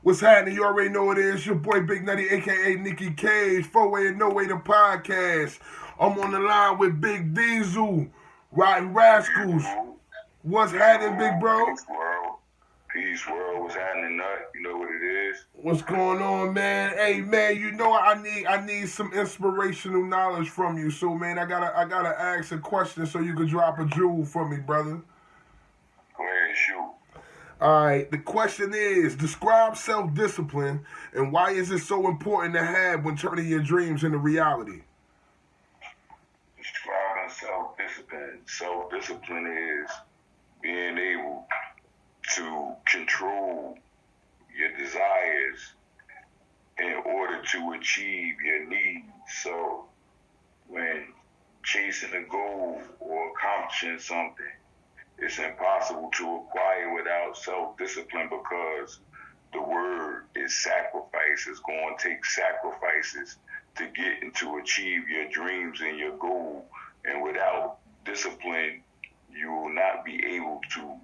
What's happening? You already know it is. Your boy Big Nutty, aka Nicky Cage, Four Way and No Way the podcast. I'm on the line with Big Diesel, Rotten Rascals. Usual, What's happening, big bro? peace world, peace world. What's happening, nut? You know what it is. What's going on, man? Hey, man, you know I need some inspirational knowledge from you. So, man, I gotta ask a question so you can drop a jewel for me, brother. Go ahead and shoot. All right. The question is: describe self-discipline and why is it so important to have when turning your dreams into reality? Describing self-discipline. Self-discipline is being able to control your desires in order to achieve your needs. So when chasing a goal or accomplishing something, it's impossible to acquire without self-discipline because the word is sacrifice. It's going to take sacrifices to get and to achieve your dreams and your goal. And without discipline, you will not be able to,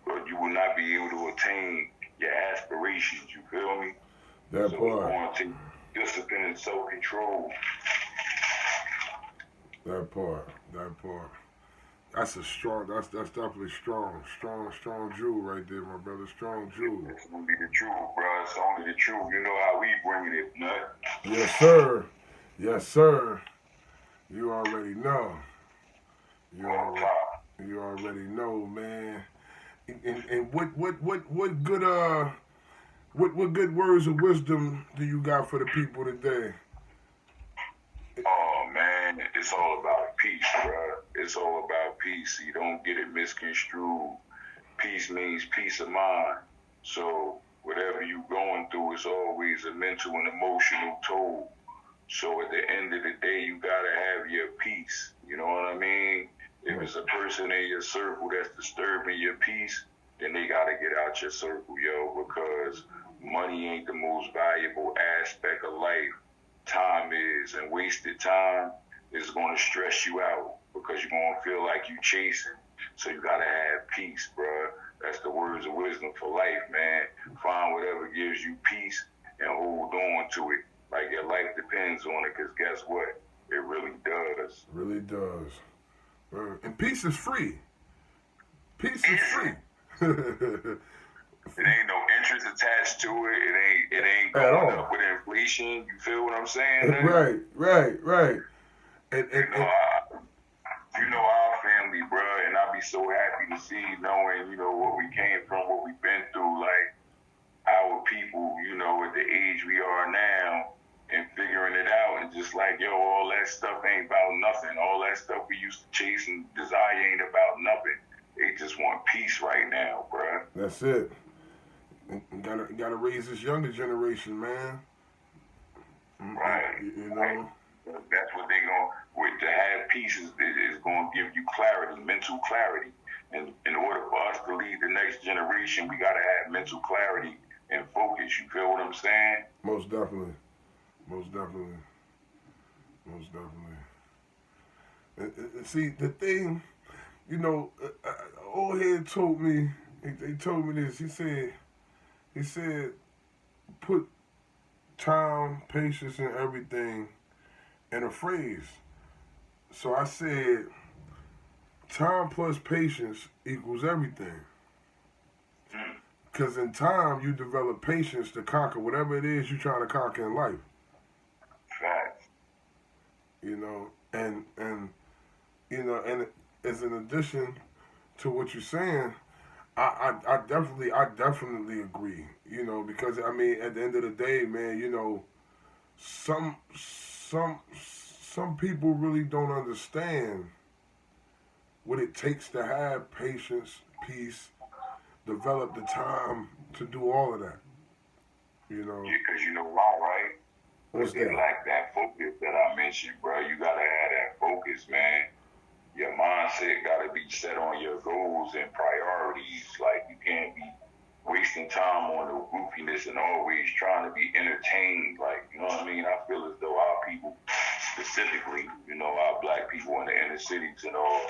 or you will not be able to attain your aspirations. You feel me? That So it's part. going to take discipline and self-control. That part. That part. That's a strong. That's definitely strong. Strong jewel right there, my brother. Strong jewel. It's only the truth, bro. It's only the truth. You know how we bring it, nut. Yes, sir. Yes, sir. You already know. You On already. top. You already know, man. And what good what good words of wisdom do you got for the people today? Oh man, it's all about peace, bro. It's all about peace. You don't get it misconstrued. Peace means peace of mind. So whatever you going through is always a mental and emotional toll. So at the end of the day, you gotta have your peace. You know what I mean? If it's a person in your circle that's disturbing your peace, then they gotta get out your circle, yo, because money ain't the most valuable aspect of life. Time is, and wasted time is gonna stress you out because you're gonna feel like you chasing. So you gotta have peace, bro. That's the words of wisdom for life, man. Find whatever gives you peace and hold on to it like your life depends on it, because guess what? It really does. Really does. And peace is free. Peace is free. It ain't no interest attached to it. It ain't At going all. up with inflation. You feel what I'm saying? Right. And, You and, know, and our family, bro, and I be so happy to see, knowing, what we came from, what we've been through, like our people, at the age we are now, and figuring it out, and just like, yo, all that stuff ain't about nothing. All that stuff we used to chase and desire ain't about nothing. They just want peace right now, bro. that's it. And gotta raise this younger generation, man. Right, You right. know. That's what they going with to have peace is going to give you clarity, mental clarity. And in order for us to lead the next generation, we got to have mental clarity and focus. You feel what I'm saying? Most definitely. Most definitely. Most definitely. And see, the thing, old head told me, he told me this. He said, put time, patience, and everything in a phrase. So I said, time plus patience equals everything. Mm, Because in time, you develop patience to conquer whatever it is you're trying to conquer in life. facts. And as an addition to what you're saying, I definitely agree. Because I mean, at the end of the day, man, some people really don't understand what it takes to have patience, peace, develop the time to do all of that. You know, Because you know why, right? what's Because they that? lack that focus that I mentioned, bro. You got to have that focus, man. Your mindset got to be set on your goals and priorities. Like, you can't be wasting time on the goofiness and always trying to be entertained. Like, you know what I mean? I feel as though our people, specifically, you know, our black people in the inner cities and all,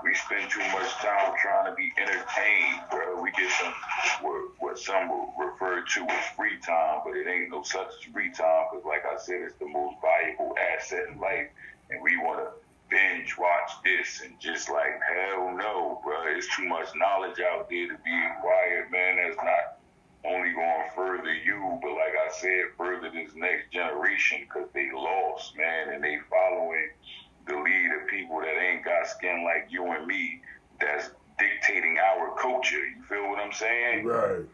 we spend too much time trying to be entertained, bro. We get some, what some will refer to as free time, but it ain't no such free time because, like I said, it's the most valuable asset in life. And we want to binge watch this and just like, hell no, bro. It's too much knowledge out there to be acquired, man. That's not only going to further you, but like I said, further this next generation because they lost, man, and they following the lead of people that ain't got skin like you and me that's dictating our culture. You feel what I'm saying? Right.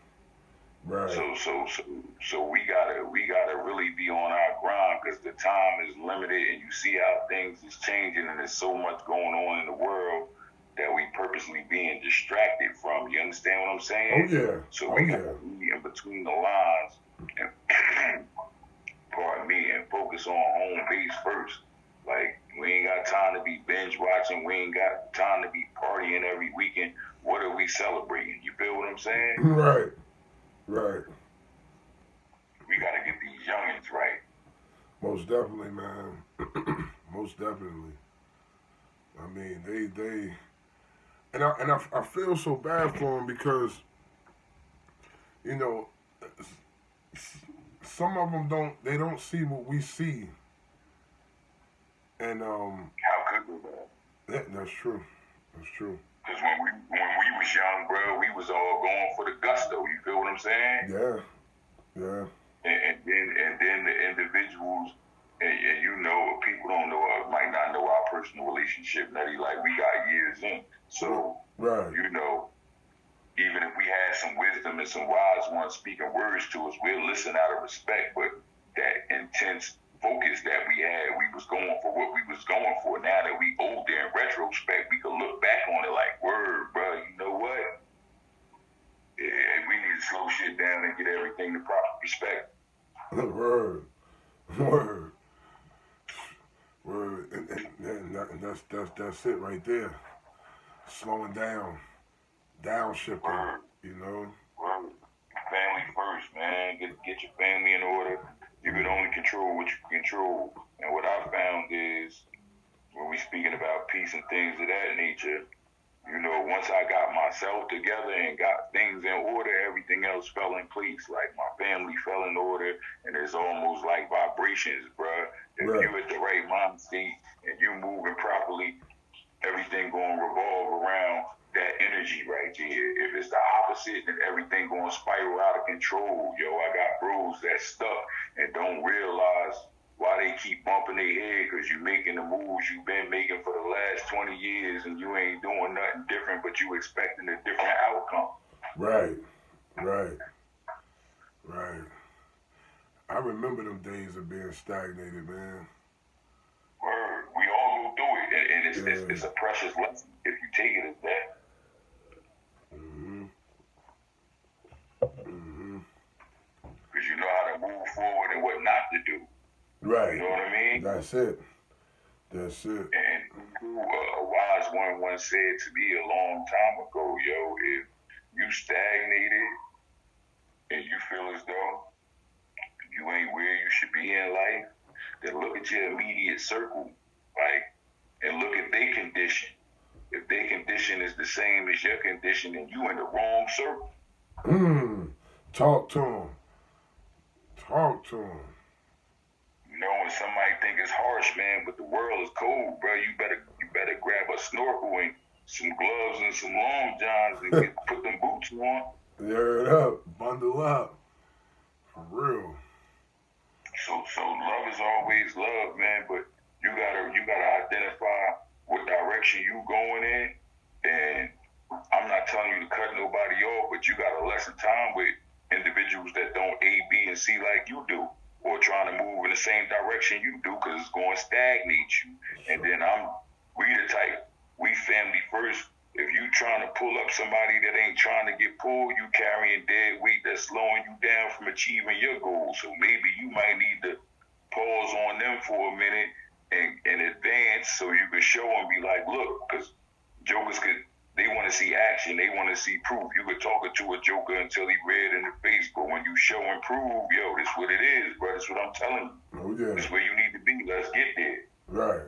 Right. So we gotta really be on our grind because the time is limited and you see how things is changing and there's so much going on in the world that we purposely being distracted from. You understand what I'm saying? Oh yeah. So we gotta be in between the lines and pardon me and focus on home base first. Like we ain't got time to be binge watching. We ain't got time to be partying every weekend. What are we celebrating? You feel what I'm saying? Right. Right. We gotta get these youngins right. Most definitely, man. Most definitely. I mean, they, and I feel so bad for them because, you know, some of them don't see what we see, and How could we, man? that's true. That's true. Because when we was young, bro, we was all going for the gusto. You feel what I'm saying? Yeah. Yeah. And then the individuals, and you know, people don't know, might not know our personal relationship, Nettie. Like we got years in, so right. You know, even if we had some wisdom and some wise ones speaking words to us, we'll listen out of respect. But that intense focus that we had, we was going for what we was going for. Now that we older, in retrospect, we can look back on it like, word, bro, you know what? Yeah, we need to slow shit down and get everything the proper respect. Word. And that's it right there. Slowing down, downshifting. Word. You know. Word. Family first, man. Get your family in order. You can only control what you can control. And what I found is, when we speaking about peace and things of that nature, you know, once I got myself together and got things in order, everything else fell in place. Like my family fell in order, and it's almost like vibrations, bruh. If right. you're at the right mind state and you moving properly, everything going to revolve around that energy right there. If it's the opposite, then everything going to spiral out of control. Yo, I got bros that stuck and don't realize why they keep bumping their head because you making the moves you've been making for the last 20 years and you ain't doing nothing different, but you expecting a different outcome. Right. I remember them days of being stagnated, man. Word. We all go through it, and it's a precious lesson if you take it as that. Because you know how to move forward and what not to do. Right. You know what I mean? That's it. And a wise one once said to me a long time ago, yo, if you stagnated and you feel as though you ain't where you should be in life, then look at your immediate circle, and look at their condition. If their condition is the same as your condition, then you in the wrong circle. Talk to them. You know, when somebody think it's harsh, man, but the world is cold, bro. You better grab a snorkel and some gloves and some long johns and put them boots on. Tear it up, bundle up, for real. So love is always love, man. But you gotta identify what direction you going in, and I'm not telling you to cut nobody off, but you gotta lessen time with individuals that don't A, B, and C like you do, or trying to move in the same direction you do, because it's going to stagnate you. And then we the type, we family first. If you trying to pull up somebody that ain't trying to get pulled, you carrying dead weight that's slowing you down from achieving your goals. So maybe you might need to pause on them for a minute and advance so you can show and be like, look, because jokers they want want to see action. They want to see proof. You could talk to a joker until he red in the face, but when you show and prove, yo, this what it is, bro. That's what I'm telling you. Oh yeah. This where you need to be. Let's get there. Right.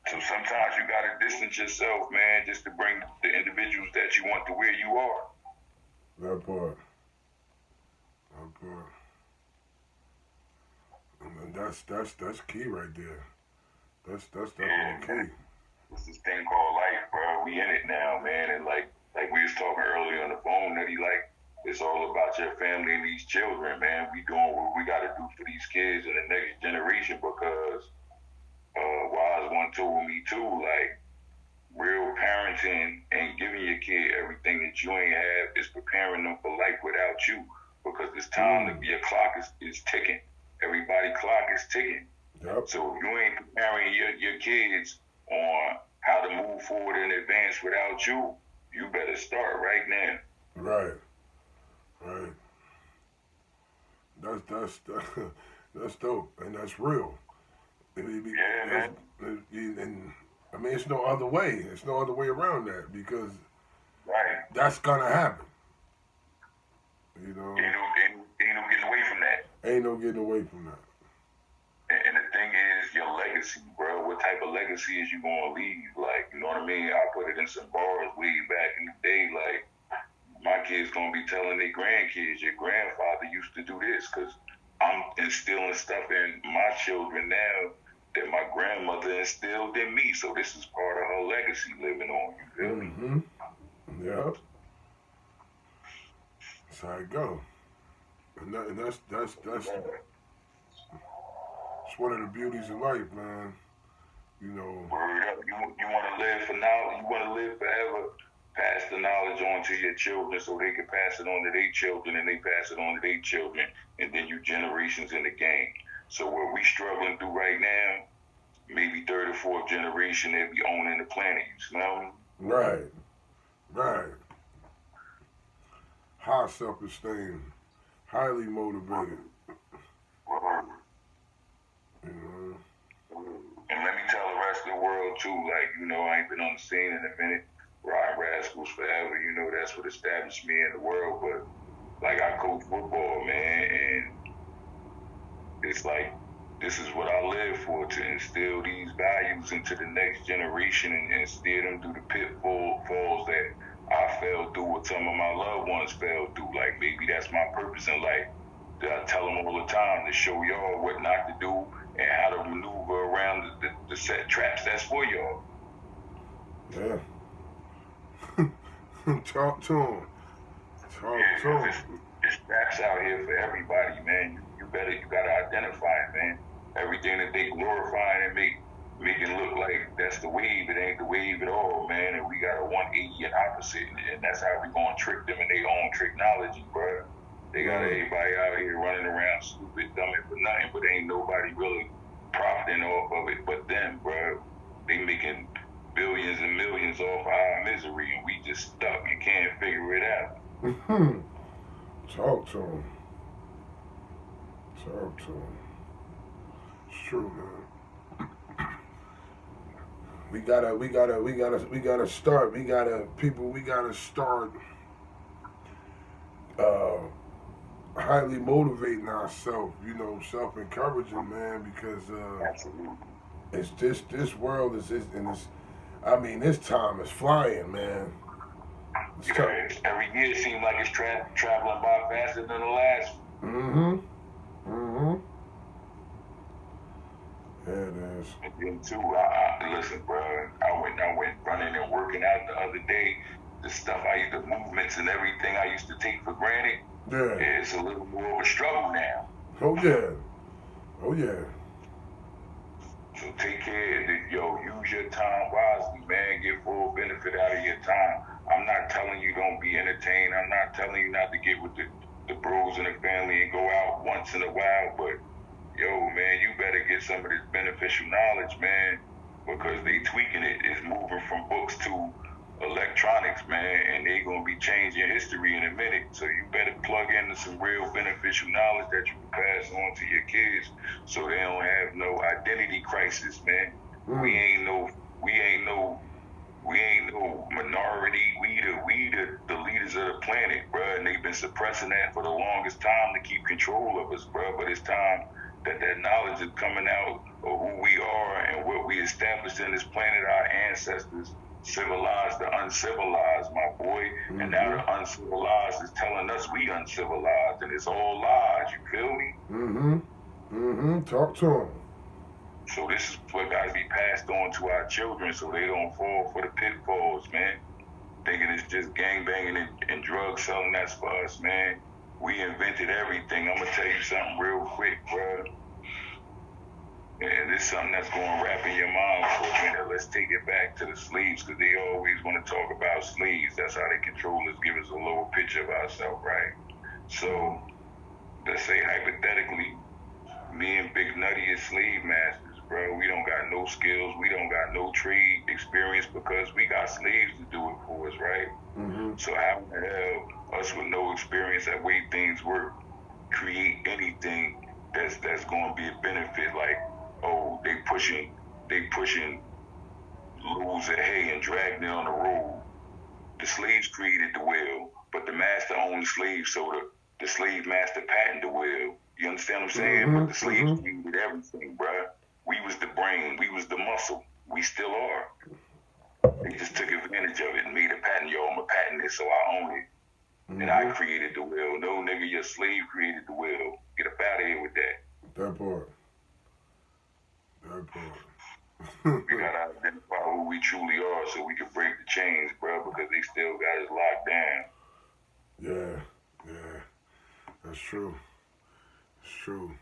So sometimes you gotta distance yourself, man, just to bring the individuals that you want to where you are. That part. That part. And that's key right there. That's definitely key. It's this thing called life, bro. We in it now, man. And like we was talking earlier on the phone, that it's all about your family and these children, man. We doing what we gotta do for these kids and the next generation, because Wise one told me too, like, real parenting ain't giving your kid everything that you ain't have. It's preparing them for life without you, because it's time your clock is ticking. Everybody's clock is ticking. Yep. So if you ain't preparing your kids on how to move forward and advance without you, you better start right now. Right. That's dope, and that's real. Yeah, man. And I mean, it's no other way. It's no other way around that, because right, that's gonna happen. You know. Ain't no getting away from that. Ain't no getting away from that. And the thing is, your legacy, bro. What type of legacy is you gonna leave? Like, you know what I mean? I put it in some bars way back in the day. Like, my kids gonna be telling their grandkids, your grandfather used to do this, because I'm instilling stuff in my children now that my grandmother instilled in me. So this is part of her legacy living on. You feel me? Mm-hmm. Yeah. That's how it go. And that's one of the beauties of life, man. You know. Word up. You want to live for now. You want to live forever. Pass the knowledge on to your children so they can pass it on to their children, and they pass it on to their children, and then you generations in the game. So what we struggling through right now, maybe third or fourth generation, they'll be owning the planet. You know? Right. High self-esteem, highly motivated. You know? And let me tell the rest of the world too, like, you know, I ain't been on the scene in a minute. Riding Rascals forever, you know, that's what established me in the world. But like, I coach football, man, and it's like, this is what I live for, to instill these values into the next generation and steer them through the pitfalls that I fell through, or some of my loved ones fell through. Like, maybe that's my purpose in life. That I tell them all the time, to show y'all what not to do and how to maneuver around the set traps that's for y'all. Yeah. Talk to him. It's traps out here for everybody, man. You gotta identify it, man. Everything that they glorifying and making look like that's the wave, it ain't the wave at all, man. And we got a 180 and opposite, and that's how we gonna trick them in their own technology, bro. They got everybody out here running around stupid, dumb for nothing, but ain't nobody really profiting off of it but them, bro. They making billions and millions off our misery, and we just stuck. You can't figure it out. Mm-hmm. Talk to him. It's true, man. We gotta start highly motivating ourselves, you know, self-encouraging, man, because it's this world is and it's, I mean, this time is flying, man. Every year it seems like it's traveling by faster than the last. Yeah, it is. And then too, I listen, bro. I went running and working out the other day. The stuff the movements and everything I used to take for granted. Yeah. It's a little more of a struggle now. Oh yeah. So take care. Use your time wisely, man. Get full benefit out of your time. I'm not telling you don't be entertained. I'm not telling you not to get with the bros and the family and go out once in a while. But, man, you better get some of this beneficial knowledge, man, because they tweaking it. It's moving from books to electronics, man, and they going to be changing history in a minute. So you better plug into some real beneficial knowledge that you can pass on to your kids so they don't have no identity crisis, man. We ain't no We ain't no minority. We the leaders of the planet, bruh, and they've been suppressing that for the longest time to keep control of us, bruh. But it's time that knowledge is coming out of who we are and what we established in this planet. Our ancestors civilized the uncivilized, my boy, and now the uncivilized is telling us we uncivilized, and it's all lies. You feel me? Talk to him. So this is what got to be passed on to our children so they don't fall for the pitfalls, man. Thinking it's just gangbanging and drug selling, that's for us, man. We invented everything. I'm going to tell you something real quick, bro. And this is something that's going to wrap in your mind for a minute. Let's take it back to the slaves, because they always want to talk about slaves. That's how they control us, give us a lower picture of ourselves, right? So let's say hypothetically, me and Big Nutty is slave masters, bro. We don't got no skills. We don't got no trade experience because we got slaves to do it for us, right? So how the hell us with no experience at way things work create anything that's going to be a benefit? Like, oh, they pushing loads of hay and dragging it on the road. The slaves created the wheel, but the master owned the slave, so the slave master patented the wheel. You understand what I'm saying? But the slaves created everything, bruh. We was the brain. We was the muscle. We still are. They just took advantage of it and made a patent. Yo, I'm going to patent this, so I own it. And I created the wheel. No, nigga, your slave created the wheel. Get up out of here with that. That part. We got to identify who we truly are so we can break the chains, bro, because they still got us locked down. Yeah. That's true. It's true.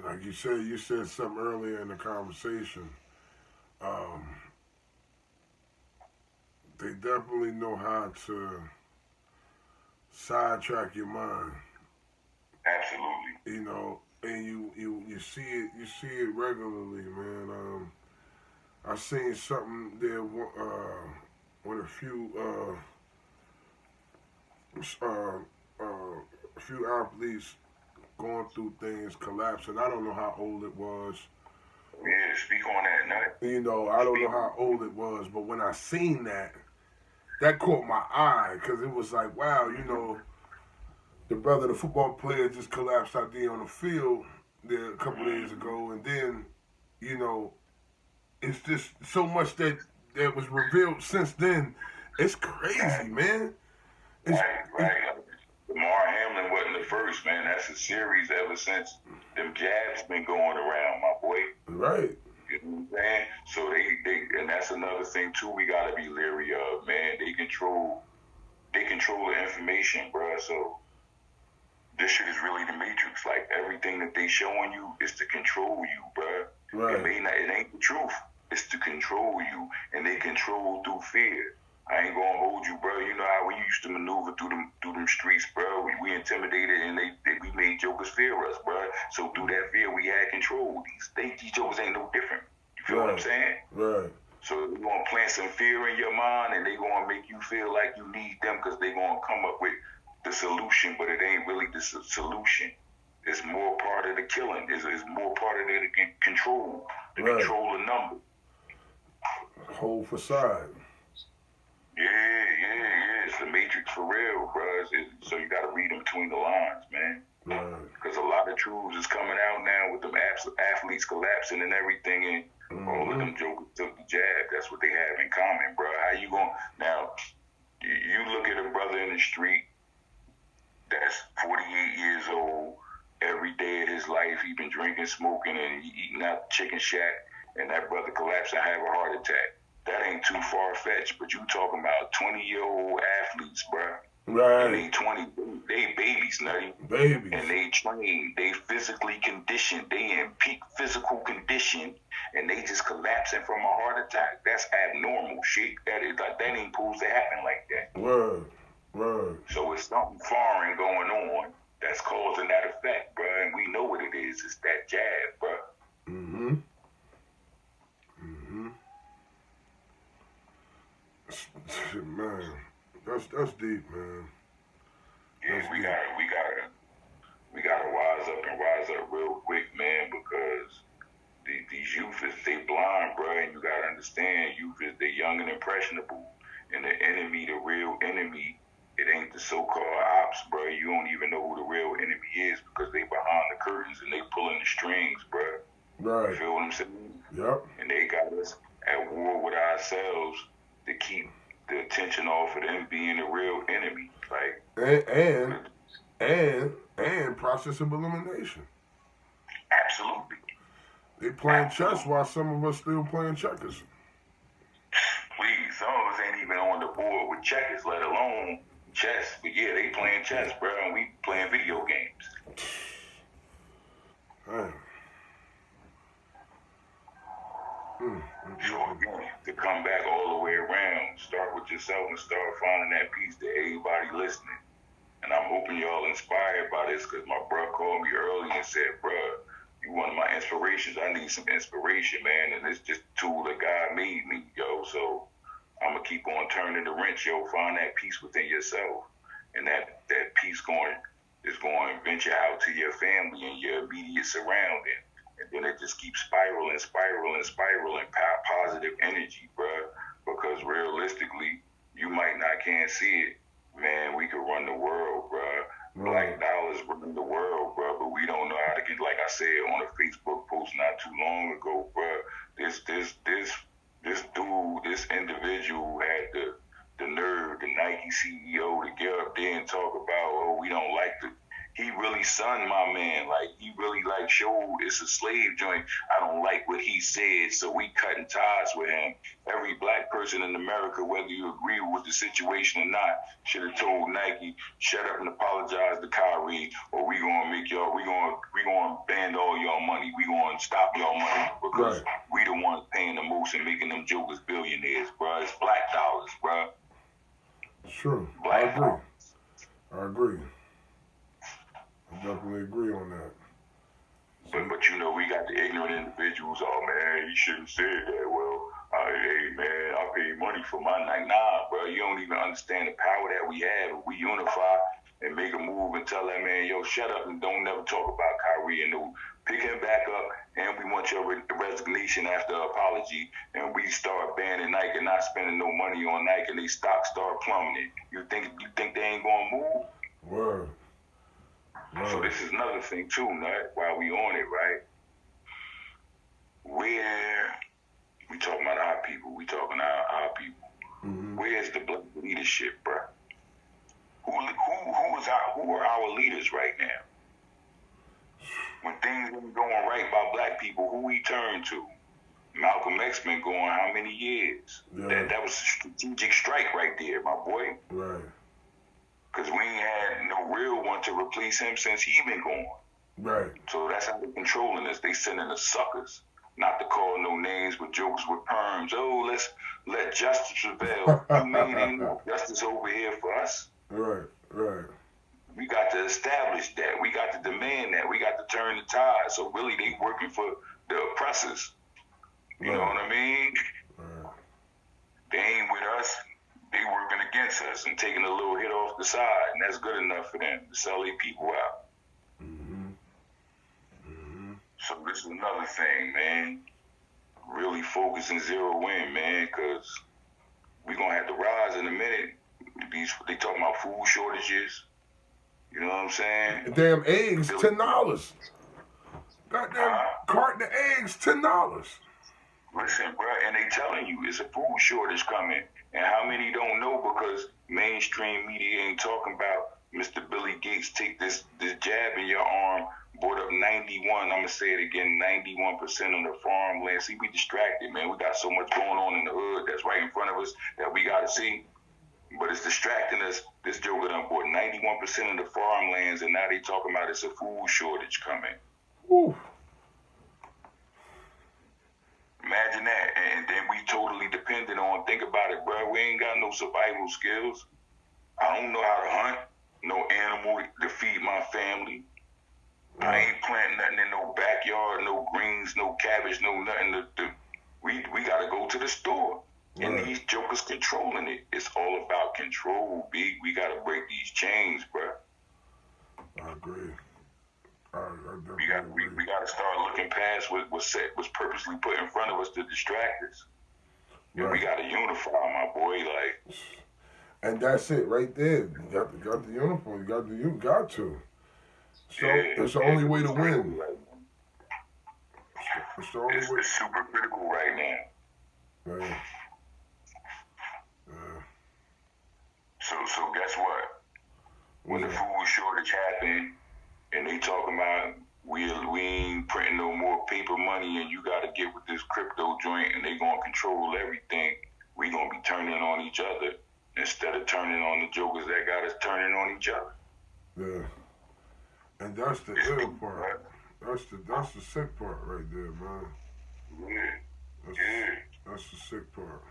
Like you said something earlier in the conversation. They definitely know how to sidetrack your mind. Absolutely. You know, and you see it regularly, man. I seen something there with a few athletes going through things, collapsing. I don't know how old it was. Yeah, speak on that, Nut. You know, I don't know how old it was, but when I seen that caught my eye, because it was like, wow, you know, the football player just collapsed out there on the field there a couple days ago, and then, you know, it's just so much that was revealed since then. It's crazy, man. Right. Lamar Hamlin wasn't the first, man. That's a series ever since them jabs been going around, my boy. Right. You know what I'm saying? So they and that's another thing too we gotta be leery of, man. They control the information, bro. So this shit is really the Matrix. Like everything that they showing you is to control you, bro. Right. It ain't the truth. It's to control you, and they control through fear. I ain't gonna hold you, bro. You know how we used to maneuver through them streets, bro. We intimidated, and we made jokers fear us, bro. So through that fear, we had control. These jokers ain't no different. You feel what I'm saying? Right. So they're gonna plant some fear in your mind, and they gonna make you feel like you need them because they gonna come up with the solution, but it ain't really the solution. It's more part of the killing. It's more part of the control. The control of number. Whole facade. Yeah. It's the Matrix for real, bro. So you got to read them between the lines, man. Because a lot of truths is coming out now with them athletes collapsing and everything, and all of them jokers took the jab. That's what they have in common, bro. How you going now? You look at a brother in the street that's 48 years old. Every day of his life, he been drinking, smoking, and eating out the chicken shack, and that brother collapsed and have a heart attack. That ain't too far-fetched, but you talking about 20-year-old athletes, bro. Right. And they babies, Nutty. Babies. And they train, they physically conditioned, they in peak physical condition, and they just collapsing from a heart attack. That's abnormal shit. That ain't supposed to happen like that. Word. So it's something foreign going on that's causing that effect, bro. And we know what it is. It's that jab, bro. Man, that's deep, man. Yeah, we gotta rise up real quick, man, because these youth they blind, bro, and you gotta understand understand youth is the young and impressionable, and the enemy, the real enemy, it ain't the so-called ops, bro. You don't even know who the real enemy is because they behind the curtains and they pulling the strings, bro. Right. You feel what I'm saying? Yep. And they got us at war with ourselves to keep the attention off of them being the real enemy. Like and process of elimination. absolutely. They playing chess while some of us still playing checkers. Some of us ain't even on the board with checkers, let alone chess. But yeah, they playing chess, bro, and we playing video games. Damn. So again, to come back all the way around, start with yourself and start finding that peace to everybody listening. And I'm hoping y'all inspired by this because my bro called me early and said, bro, you one of my inspirations. I need some inspiration, man. And it's just a tool that God made me, yo. So I'm going to keep on turning the wrench, yo. Find that peace within yourself. And that peace is going to venture out to your family and your immediate surrounding. And then it just keeps spiraling, positive energy, bro. Because realistically, you might not can't see it. Man, we could run the world, bro. Black dollars running the world, bro. But we don't know how to get, like I said on a Facebook post not too long ago, bro. This dude, this individual had the nerve, the Nike CEO, to get up there and talk about, oh, we don't like the. He really sunned my man. Like, he really, like, showed it's a slave joint. I don't like what he said, so we cutting ties with him. Every black person in America, whether you agree with the situation or not, should have told Nike, shut up and apologize to Kyrie, or we gonna make y'all, we gonna ban all y'all money. We gonna stop y'all money because we the ones paying the most and making them jokers billionaires, bro. It's black dollars, bro. Sure. Black I agree. I definitely agree on that. But you know, we got the ignorant individuals. Oh man, you shouldn't say that. Well, hey man, I pay money for my night. Nah, bro, you don't even understand the power that we have. If we unify and make a move and tell that man, yo, shut up and don't never talk about Kyrie, and pick him back up, and we want your resignation after apology, and we start banning Nike and not spending no money on Nike, and they stocks start plummeting. You think they ain't gonna move? Word. So this is another thing too, Nut, while we on it, right? Where we talking about our people, we talking about our people. Mm-hmm. Where's the black leadership, bro? Who are our leaders right now? When things ain't going right by black people, who we turn to? Malcolm X been going how many years? Yeah. That was a strategic strike right there, my boy. Right. Because we ain't had no real one to replace him since he been gone. Right. So that's how they're controlling us. They sending us suckers. Not to call no names, but jokes with perms. Oh, let's let justice prevail. You mean ain't no justice over here for us? Right. We got to establish that. We got to demand that. We got to turn the tide. So really, they working for the oppressors. You know what I mean? Right. They ain't with us. They working against us and taking a little hit off the side, and that's good enough for them to sell their people out. So this is another thing, man. Really focus and zero in, man, because we're going to have to rise in a minute. They talking about food shortages. You know what I'm saying? Damn eggs, $10. Goddamn carton of eggs, $10. Listen, bro, and they telling you it's a food shortage coming. And how many don't know because mainstream media ain't talking about Mr. Billy Gates take this jab in your arm, brought up 91, I'm going to say it again, 91% of the farmland. See, we distracted, man. We got so much going on in the hood that's right in front of us that we got to see. But it's distracting us. This joker done bought 91% of the farmlands, and now they talking about it's a food shortage coming. Ooh. Imagine that. And then we totally dependent on, think about it, bro. We ain't got no survival skills. I don't know how to hunt. No animal to feed my family. I ain't planting nothing in no backyard, no greens, no cabbage, no nothing. We got to go to the store. And these jokers controlling it. It's all about control, B. We got to break these chains, bro. I agree. We got to start looking past what was purposely put in front of us to distract us. And we gotta unify, my boy. Like, and that's it right there. You got the uniform. You got to. So it's the only way to win. It's the only way. It's super critical right now. Right. So guess what? When the food shortage happened, and they talking about we ain't printing no more paper money, and you got to get with this crypto joint, and they gonna control everything. We gonna be turning on each other instead of turning on the jokers that got us turning on each other. Yeah, and that's the ill part. That's the sick part right there, man. Yeah. That's the sick part.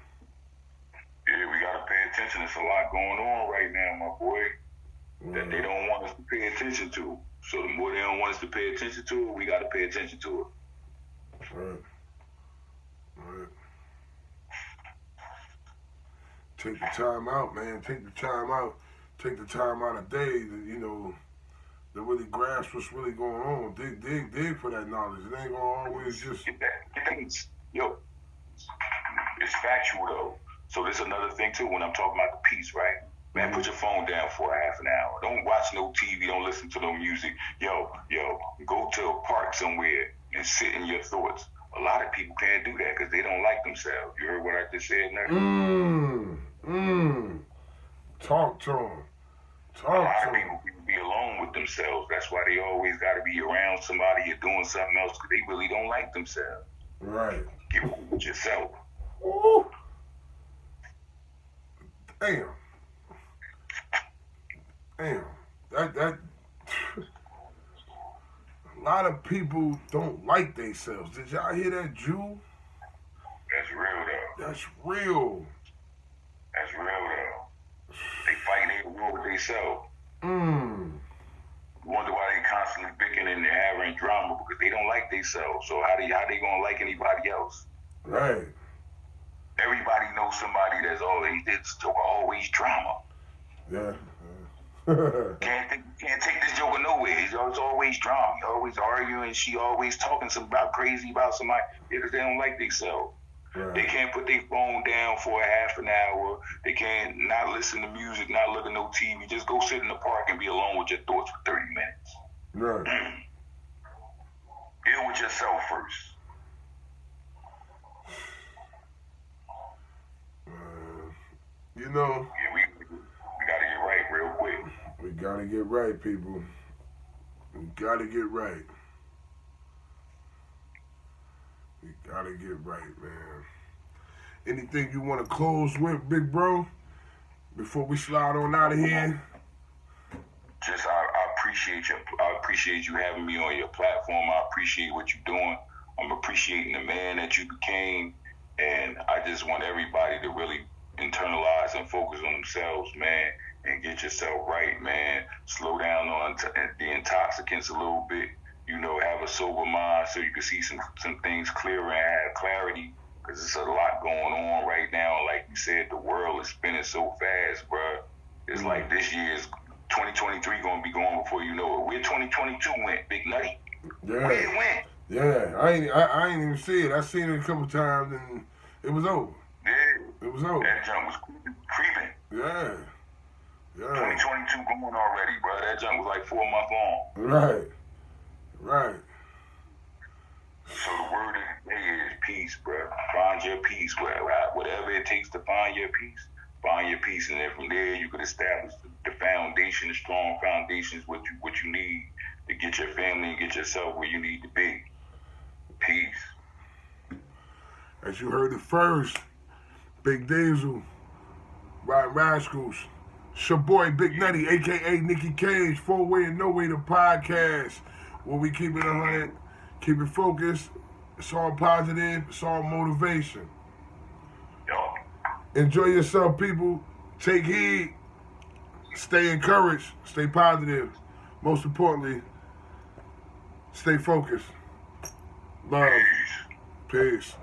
Yeah, we gotta pay attention. There's a lot going on right now, my boy, that they don't want us to pay attention to. So the more they don't want us to pay attention to it, we gotta pay attention to it. Right. Take the time out, man. Take the time out. Take the time out of day to, to really grasp what's really going on. Dig for that knowledge. It ain't gonna always just. Yo, it's factual though. So this is another thing too. When I'm talking about the peace, right? Man, put your phone down for a half an hour. Don't watch no TV. Don't listen to no music. Yo, go to a park somewhere and sit in your thoughts. A lot of people can't do that because they don't like themselves. You heard what I just said now? Talk to them. A lot of people be alone with themselves. That's why they always got to be around somebody or doing something else because they really don't like themselves. Right. Get with yourself. Ooh. Damn. That a lot of people don't like themselves. Did y'all hear that, Jew? That's real though. That's real. That's real though. They fighting their war with themselves. Wonder why they constantly bickering and having drama because they don't like themselves. So how they gonna like anybody else? Right. Everybody knows somebody that's always drama. Yeah. Can't take this joker nowhere. It's always drama. He always arguing. She always talking about crazy about somebody because they don't like themselves. Right. They can't put their phone down for a half an hour. They can't not listen to music, not look at no TV. Just go sit in the park and be alone with your thoughts for 30 minutes. Right. Deal with yourself first. Yeah, we gotta get right real quick. We gotta get right, people. We gotta get right. We gotta get right, man. Anything you want to close with, big bro, before we slide on out of here? Just I appreciate you. I appreciate you having me on your platform. I appreciate what you're doing. I'm appreciating the man that you became, and I just want everybody to really internalize and focus on themselves, man, and get yourself right, man. Slow down on the intoxicants a little bit. Have a sober mind so you can see some things clearer and have clarity. Because there's a lot going on right now. Like you said, the world is spinning so fast, bro. It's like this year's 2023 gonna be going before you know it. Where 2022 went, Big Nutty? Yeah. Where it went? Yeah, I ain't even see it. I seen it a couple times and it was over. Yeah. It was over. That junk was creeping. Yeah. 2022 going already, bro. That junk was like 4 months long. Right. So the word of the day is peace, bro. Find your peace. Whatever it takes to find your peace, find your peace. And then from there, you can establish the foundation, the strong foundations, what you need to get your family and get yourself where you need to be. Peace. As you heard it first, Big Diesel, Ride Rascals, it's your boy Big Nutty, a.k.a. Nicky Cage, 4-Way and No Way, the podcast, where we keep it 100, keep it focused. It's all positive. It's all motivation. Yo. Enjoy yourself, people. Take heed. Stay encouraged. Stay positive. Most importantly, stay focused. Love. Peace. Peace.